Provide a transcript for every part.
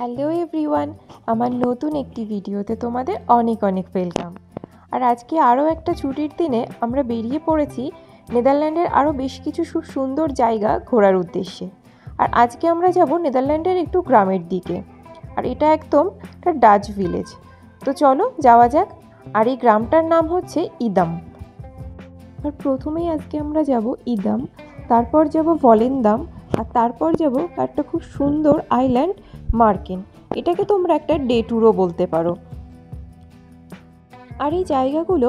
Hello everyone, আমার নতুন একটি ভিডিওতে তোমাদের অনেক অনেক ওয়েলকাম। আর আজকে আরও একটা ছুটির দিনে আমরা বেরিয়ে পড়েছি নেদারল্যান্ডের আরও বেশ কিছু খুব সুন্দর জায়গা ঘোরার উদ্দেশ্যে। আর আজকে আমরা যাব নেদারল্যান্ডের একটু গ্রামের দিকে, আর এটা একদম একটা ডাচ ভিলেজ। তো চলো যাওয়া যাক। আর এই গ্রামটার নাম হচ্ছে ইদাম। আর প্রথমেই আজকে আমরা যাব ইদাম, তারপর যাব ভলেন্দাম, আর তারপর যাব একটা খুব সুন্দর আইল্যান্ড মার্কেন। এটাকে তোমরা একটা ডে ট্যুরও বলতে পারো। আর এই জায়গাগুলো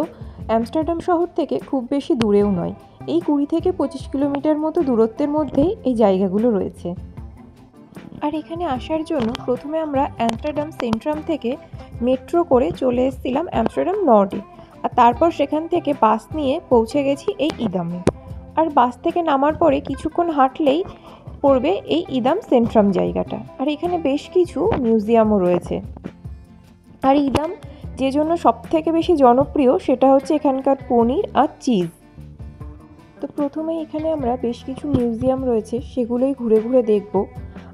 আমস্টারডাম শহর থেকে খুব বেশি দূরেও নয়, এই 20 থেকে 25 কিলোমিটার মতো দূরত্বের মধ্যেই এই জায়গাগুলো রয়েছে। আর এখানে আসার জন্য প্রথমে আমরা আমস্টারডাম সেন্ট্রাম থেকে মেট্রো করে চলে এসেছিলাম আমস্টারডাম নর্ডে, আর তারপর সেখান থেকে বাস নিয়ে পৌঁছে গেছি এই ইদামে। আর বাস থেকে নামার পরে কিছুক্ষণ হাঁটলেই পড়বে এই ইদাম সেন্ট্রাম জায়গাটা। আর এখানে বেশ কিছু মিউজিয়ামও রয়েছে। আর ইদাম যে জন্য সবথেকে বেশি জনপ্রিয় সেটা হচ্ছে এখানকার পনির আর চিজ। তো প্রথমে এখানে আমরা বেশ কিছু মিউজিয়াম রয়েছে সেগুলোই ঘুরে ঘুরে দেখব।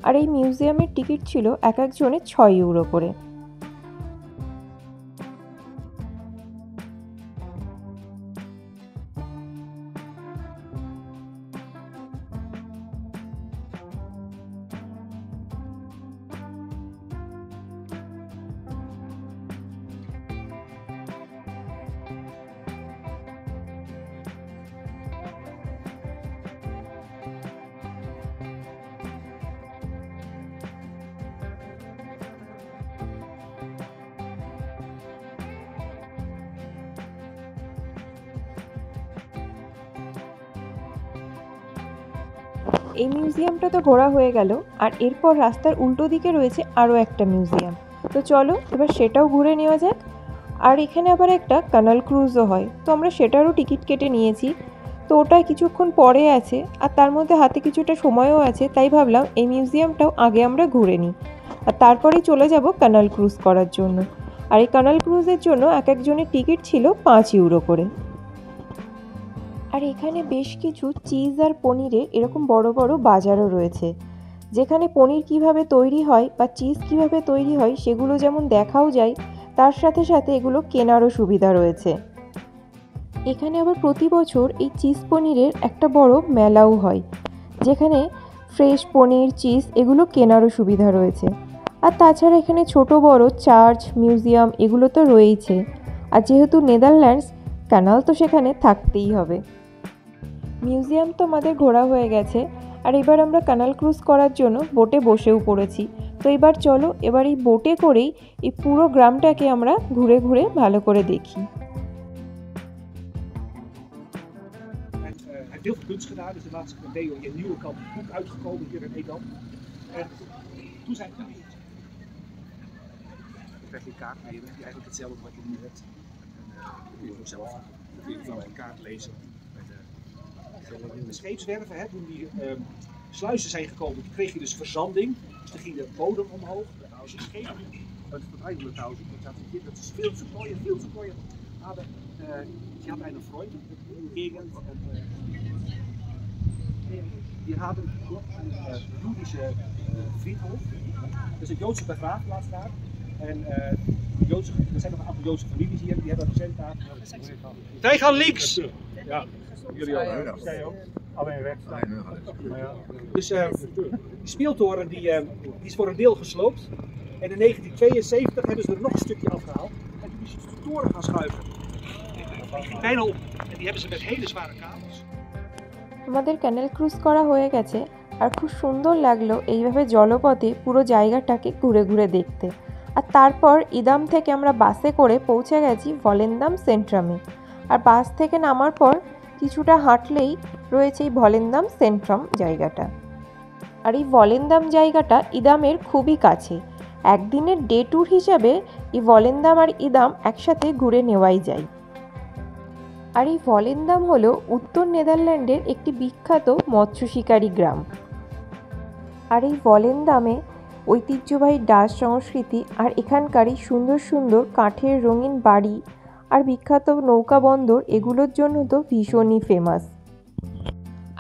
আর এই মিউজিয়ামের টিকিট ছিল এক একজনের 6 ইউরো করে। এই মিউজিয়ামটা তো ঘোরা হয়ে গেল, আর এরপর রাস্তার উল্টো দিকে রয়েছে আরও একটা মিউজিয়াম। তো চলো এবার সেটাও ঘুরে নেওয়া যাক। আর এখানে আবার একটা কানাল ক্রুজও হয়, তো আমরা সেটারও টিকিট কেটে নিয়েছি। তো ওটা কিছুক্ষণ পরে আছে, আর তার মধ্যে হাতে কিছুটা সময়ও আছে, তাই ভাবলাম এই মিউজিয়ামটাও আগে আমরা ঘুরে নিই, আর তারপরেই চলে যাব কানাল ক্রুজ করার জন্য। আর এই কানাল ক্রুজের জন্য এক একজনের টিকিট ছিল 5 ইউরো করে। আর এখানে বেশ কিছু চিজ আর পনিরের এরকম বড় বড় বাজারও রয়েছে, যেখানে পনির কিভাবে তৈরি হয় বা চিজ কিভাবে তৈরি হয় সেগুলো যেমন দেখাও যায়, তার সাথে সাথে এগুলো কেনারও সুবিধা রয়েছে। এখানে আবার প্রতি বছর এই চিজ পনিরের একটা বড় মেলাও হয়, যেখানে ফ্রেশ পনির চিজ এগুলো কেনারও সুবিধা রয়েছে। আর তাছাড়া এখানে ছোট বড় চার্চ মিউজিয়াম এগুলো তো রয়েইছে। আর যেহেতু নেদারল্যান্ডস, ক্যানাল তো সেখানে থাকতেই হবে। মিউজিয়াম তো আমাদের ঘোরা হয়ে গেছে, আর এবার আমরা কানাল ক্রুজ করার জন্য বোটে বসেও পড়েছি। তো এবার চলো এবার এই বোটে করেই এই পুরো গ্রামটাকে আমরা ঘুরে ঘুরে ভালো করে দেখি। Hij heeft heel veel kunst gedaan, dus de laatste keer Leo in Nieuwekamp goed uitgekomen hier in Edam. En toen zijn we dan krijg je een kaart mee, dan heb je eigenlijk hetzelfde wat je nu hebt. En kun je ook zelf van een kaart lezen. De scheepswerven, hè, toen die sluizen zijn gekomen, toen kreeg je dus verzanding. Dus dan ging de bodem omhoog. Als je scheep uit het 300.000, dat is veel te mooier. Aber die haben einen Freund gegen die haben dort een Joodische Friedhof. Dat is een Joodse begraafplaats daar. En er zijn nog een aantal Joodse families hier, die hebben recent daar. Wij gaan links! Ja, jullie ook. Jij ook. Alleen rechts. Dus die speeltoren die is voor een deel gesloopt. En in 1972 hebben ze er nog een stukje afgehaald. En toen is ze de toren gaan schuiven. Bijna op. En die hebben ze met hele zware kabels. আমাদের ক্যানেল cruise করা হয়ে গেছে, আর খুব সুন্দর লাগলো এইভাবে জলপথে পুরো জায়গাটাকে ঘুরে ঘুরে দেখতে। আর তারপর ইদাম থেকে আমরা বাসে করে পৌঁছে গেছি ভলেন্দাম সেন্ট্রামে। আর বাস থেকে নামার পর কিছুটা হাঁটলেই রয়েছে এই ভলেন্দাম সেন্ট্রাম জায়গাটা। আর এই ভলেন্দাম জায়গাটা ইদামের খুবই কাছে, একদিনের ডে ট্যুর হিসাবে এই ভলেন্দাম আর ইদাম একসাথে ঘুরে নেওয়াই যায়। আর এই ভলেন্দাম হলো উত্তর নেদারল্যান্ডের একটি বিখ্যাত মৎস্য শিকারী গ্রাম। আর এই ভলেন্দামে ঐতিহ্যবাহী ডাচ সংস্কৃতি আর এখানকারই সুন্দর সুন্দর কাঠের রঙিন বাড়ি আর বিখ্যাত নৌকা বন্দর এগুলোর জন্য তো ভীষণই ফেমাস।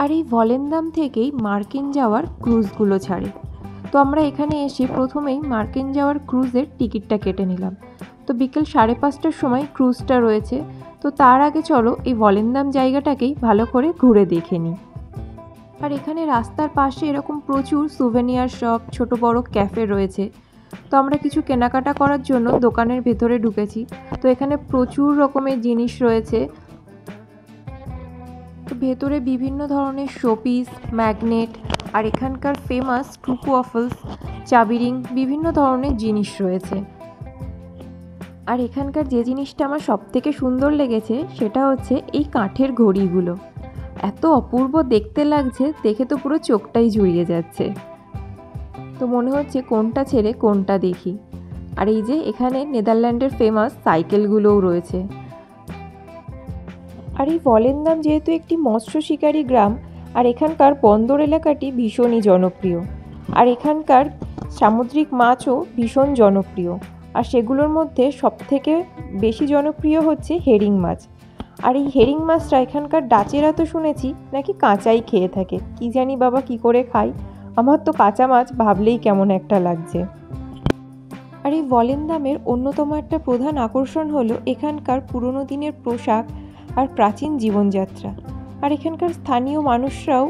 আর এই ভলেন্দাম থেকেই মার্কিন যাওয়ার ক্রুজগুলো ছাড়ে। তো আমরা এখানে এসে প্রথমেই মার্কিন যাওয়ার ক্রুজের টিকিটটা কেটে নিলাম। তো বিকেল 5:30টার সময় ক্রুজটা রয়েছে। তো তার আগে চলো এই ভলেন্দাম জায়গাটাকেই ভালো করে ঘুরে দেখে নিই। আর এখানে রাস্তার পাশে এরকম প্রচুর সুভেনিয়ার শপ, ছোট বড় ক্যাফে রয়েছে। তো আমরা কিছু কেনাকাটা করার জন্য দোকানের ভেতরে ঢুকেছি। তো এখানে প্রচুর রকমের জিনিস রয়েছে। তো ভেতরে বিভিন্ন ধরনের শোপিস, ম্যাগনেট আর এখানকার ফেমাস টুকু ওয়াফলস, চাবিরিং, বিভিন্ন ধরনের জিনিস রয়েছে। আর এখানকার যে জিনিসটা আমার সবথেকে সুন্দর লেগেছে সেটা হচ্ছে এই কাঠের ঘড়িগুলো। এত অপূর্ব দেখতে লাগছে, দেখে তো পুরো চোখটাই জুড়িয়ে যাচ্ছে। তো মনে হচ্ছে কোনটা ছেড়ে কোনটা দেখি। আর এই যে এখানে নেদারল্যান্ডের ফেমাস সাইকেলগুলোও রয়েছে। আর এই ভলেন্দাম যেহেতু একটি মৎস্য শিকারী গ্রাম, আর এখানকার বন্দর এলাকাটি ভীষণই জনপ্রিয়। আর এখানকার সামুদ্রিক মাছও ভীষণ জনপ্রিয়। আর সেগুলোর মধ্যে সবথেকে বেশি জনপ্রিয় হচ্ছে হেরিং মাছ। আর এই হেরিং মাছটা এখানকার ডাচেরা তো শুনেছি নাকি কাঁচাই খেয়ে থাকে। কি জানি বাবা কি করে খায়, আমার তো কাঁচা মাছ ভাবলেই কেমন একটা লাগছে। আর এই ভলেন্দামের অন্যতম একটা প্রধান আকর্ষণ হলো এখানকার পুরনো দিনের পোশাক আর প্রাচীন জীবনযাত্রা। আর এখানকার স্থানীয় মানুষরাও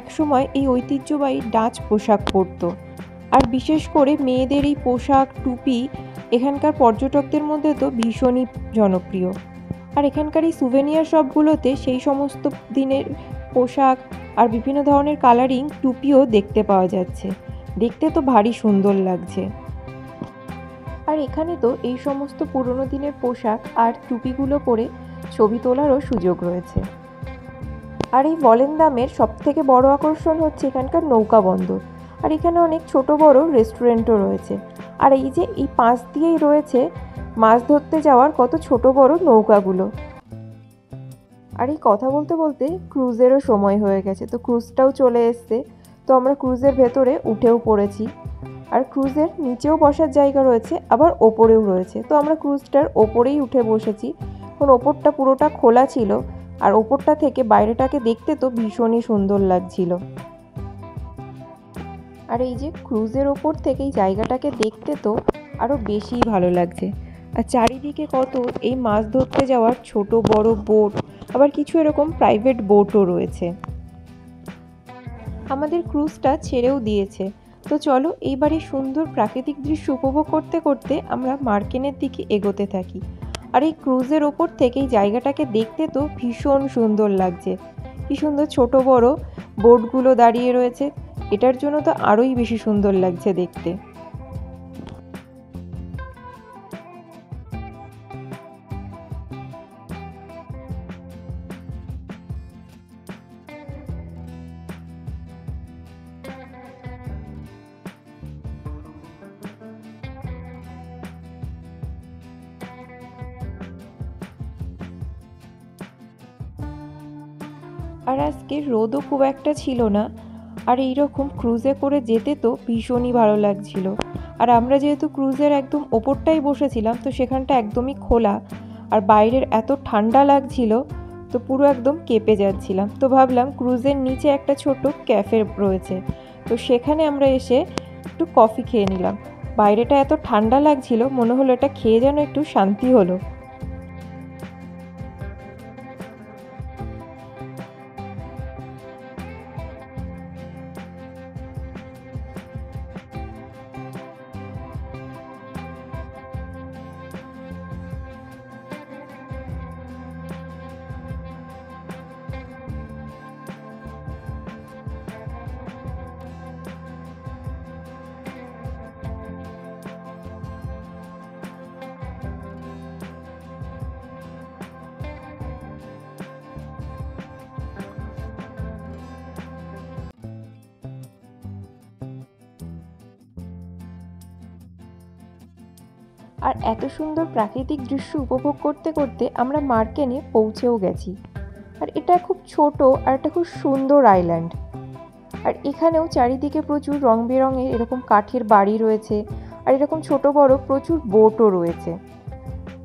একসময় এই ঐতিহ্যবাহী ডাচ পোশাক পরতো। আর বিশেষ করে মেয়েদের এই পোশাক, টুপি এখানকার পর্যটকদের মধ্যে তো ভীষণই জনপ্রিয়। আর এখানকার এই সুভেনিয়ার শপগুলোতে সেই সমস্ত দিনের পোশাক আর বিভিন্ন ধরনের কালারিং টুপিও দেখতে পাওয়া যাচ্ছে। দেখতে তো ভারী সুন্দর লাগছে। আর এখানে তো এই সমস্ত পুরনো দিনের পোশাক আর টুপিগুলো পরে ছবি তোলারও সুযোগ রয়েছে। আর এই ভলেন্দামের সবথেকে বড় আকর্ষণ হচ্ছে এখানকার নৌকা বন্দর। আর এখানে অনেক ছোট বড় রেস্টুরেন্টও রয়েছে। আর এই যে এই পাশ দিয়েই রয়েছে মাছ ধরতে যাওয়ার কত ছোট বড় নৌকাগুলো। আর এই কথা বলতে বলতে ক্রুজেরও সময় হয়ে গেছে। তো ক্রুজটাও চলে এসছে। তো আমরা ক্রুজের ভেতরে উঠেও পড়েছি। আর ক্রুজের নিচেও বসার জায়গা রয়েছে, আবার ওপরেও রয়েছে। তো আমরা ক্রুজটার ওপরেই উঠে বসেছি। কারণ ওপরটা পুরোটা খোলা ছিল, আর ওপরটা থেকে বাইরেটাকে দেখতে তো ভীষণই সুন্দর লাগছিল। আর এই যে ক্রুজের ওপর থেকে এই জায়গাটাকে দেখতে তো আরও বেশিই ভালো লাগছে। আর চারিদিকে কত এই মাছ ধরতে যাওয়ার ছোট বড় বোট, আবার কিছু এরকম প্রাইভেট বোটও রয়েছে। আমাদের ক্রুজটা ছেড়েও দিয়েছে। তো চলো এইবারে সুন্দর প্রাকৃতিক দৃশ্য উপভোগ করতে করতে আমরা মার্কেনের দিকে এগোতে থাকি। আর এই ক্রুজের ওপর থেকে এই জায়গাটাকে দেখতে তো ভীষণ সুন্দর লাগছে। কি সুন্দর ছোট বড় বোটগুলো দাঁড়িয়ে রয়েছে, এটার জন্য তো আরোই বেশি সুন্দর লাগছে দেখতে। আর আজকে রোদও খুব একটা ছিল না। আর এইরকম ক্রুজে করে যেতে তো ভীষণই ভালো লাগছিল। আর আমরা যেহেতু ক্রুজের একদম ওপরটাই বসেছিলাম, তো সেখানটা একদমই খোলা, আর বাইরের এত ঠান্ডা লাগছিল, তো পুরো একদম কেঁপে যাচ্ছিলাম। তো ভাবলাম ক্রুজের নিচে একটা ছোট ক্যাফে রয়েছে, তো সেখানে আমরা এসে একটু কফি খেয়ে নিলাম। বাইরেটা এত ঠান্ডা লাগছিল, মনে হলো এটা খেয়ে যেন একটু শান্তি হলো। আর এত সুন্দর প্রাকৃতিক দৃশ্য উপভোগ করতে করতে আমরা মার্কেনে পৌঁছেও গেছি। আর এটা খুব ছোট আর এটা খুব সুন্দর আইল্যান্ড। আর এখানেও চারিদিকে প্রচুর রং বেরঙের এরকম কাঠের বাড়ি রয়েছে, আর এরকম ছোট বড় প্রচুর বোটও রয়েছে।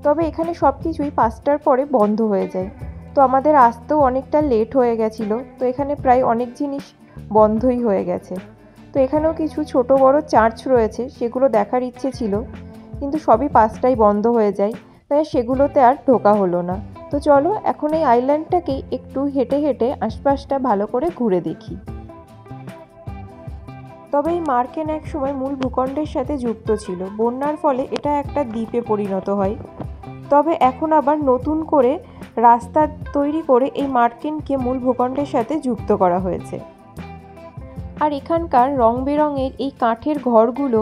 তবে এখানে সব কিছুই 5টার পরে বন্ধ হয়ে যায়। তো আমাদের আসতেও অনেকটা লেট হয়ে গেছিলো, তো এখানে প্রায় অনেক জিনিস বন্ধই হয়ে গেছে। তো এখানেও কিছু ছোট বড় চার্চ রয়েছে, সেগুলো দেখার ইচ্ছে ছিল, কিন্তু সবই 5টায় বন্ধ হয়ে যায়, তাই সেগুলোতে আর ঢোকা হলো না। তো চলো এখন এই আইল্যান্ডটাকেই একটু হেঁটে হেঁটে আশপাশটা ভালো করে ঘুরে দেখি। তবে এই মার্কেন একসময় মূল ভূখণ্ডের সাথে যুক্ত ছিল, বন্যার ফলে এটা একটা দ্বীপে পরিণত হয়। তবে এখন আবার নতুন করে রাস্তা তৈরি করে এই মার্কেনকে মূল ভূখণ্ডের সাথে যুক্ত করা হয়েছে। আর এখানকার রং বেরঙের এই কাঠের ঘরগুলো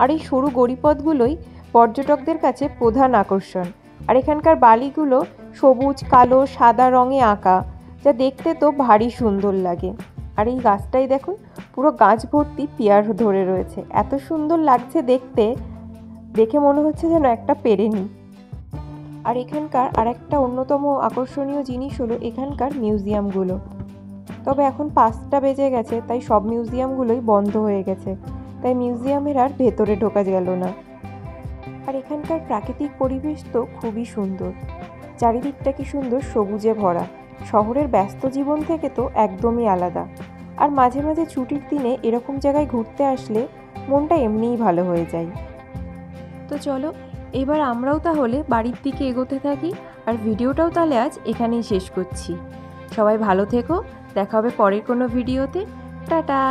আর এই সরু গড়িপথগুলোই পর্যটকদের কাছে প্রধান আকর্ষণ। আর এখানকার বালিগুলো সবুজ, কালো, সাদা রঙে আঁকা, যা দেখতে তো ভারী সুন্দর লাগে। আর এই গাছটাই দেখুন, পুরো গাছ ভর্তি পেয়ার ধরে রয়েছে, এত সুন্দর লাগছে দেখতে, দেখে মনে হচ্ছে যেন একটা পেরে নিই। আর এখানকার আরেকটা অন্যতম আকর্ষণীয় জিনিস হলো এখানকার মিউজিয়ামগুলো। তবে এখন 5টা বেজে গেছে, তাই সব মিউজিয়ামগুলোই বন্ধ হয়ে গেছে, তাই মিউজিয়ামের আর ভেতরে ঢোকা গেল না। আর এখানকার প্রাকৃতিক পরিবেশ তো খুবই সুন্দর, চারিদিকটা কি সুন্দর সবুজে ভরা, শহরের ব্যস্ত জীবন থেকে তো একদমই আলাদা। আর মাঝে মাঝে ছুটির দিনে এরকম জায়গায় ঘুরতে আসলে মনটা এমনিই ভালো হয়ে যায়। তো চলো এবার আমরাও তাহলে বাড়ির দিকে এগোতে থাকি, আর ভিডিওটাও তাহলে আজ এখানেই শেষ করছি। সবাই ভালো থেকো, দেখা হবে পরের কোনো ভিডিওতে। টাটা।